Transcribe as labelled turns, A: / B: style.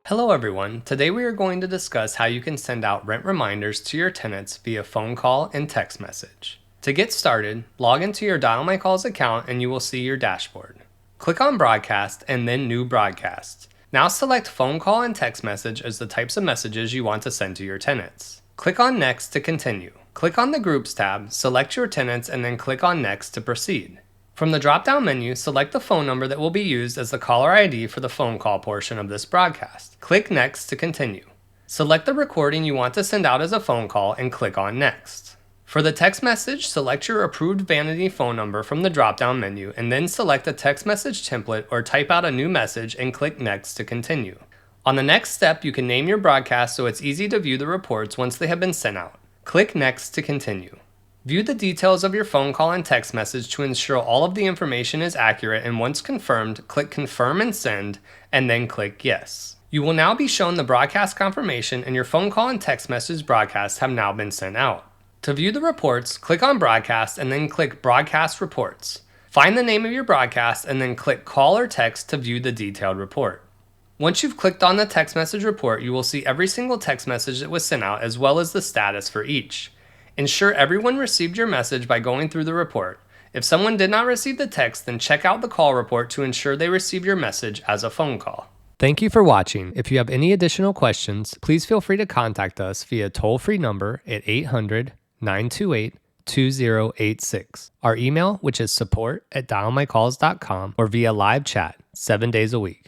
A: Hello everyone, today we are going to discuss how you can send out rent reminders to your tenants via phone call and text message. To get started, log into your DialMyCalls account and you will see your dashboard. Click on Broadcast and then New Broadcast. Now select phone call and text message as the types of messages you want to send to your tenants. Click on Next to continue. Click on the Groups tab, select your tenants and then click on Next to proceed. From the drop-down menu, select the phone number that will be used as the caller ID for the phone call portion of this broadcast. Click Next to continue. Select the recording you want to send out as a phone call and click on Next. For the text message, select your approved vanity phone number from the drop-down menu and then select a text message template or type out a new message and click Next to continue. On the next step, you can name your broadcast so it's easy to view the reports once they have been sent out. Click Next to continue. View the details of your phone call and text message to ensure all of the information is accurate, and once confirmed, click Confirm and Send, and then click Yes. You will now be shown the broadcast confirmation and your phone call and text message broadcasts have now been sent out. To view the reports, click on Broadcast and then click Broadcast Reports. Find the name of your broadcast and then click Call or Text to view the detailed report. Once you've clicked on the text message report, you will see every single text message that was sent out as well as the status for each. Ensure everyone received your message by going through the report. If someone did not receive the text, then check out the call report to ensure they received your message as a phone call. Thank you for watching. If you have any additional questions, please feel free to contact us via toll-free number at 800-928-2086, our email, which is support@dialmycalls.com, or via live chat 7 days a week.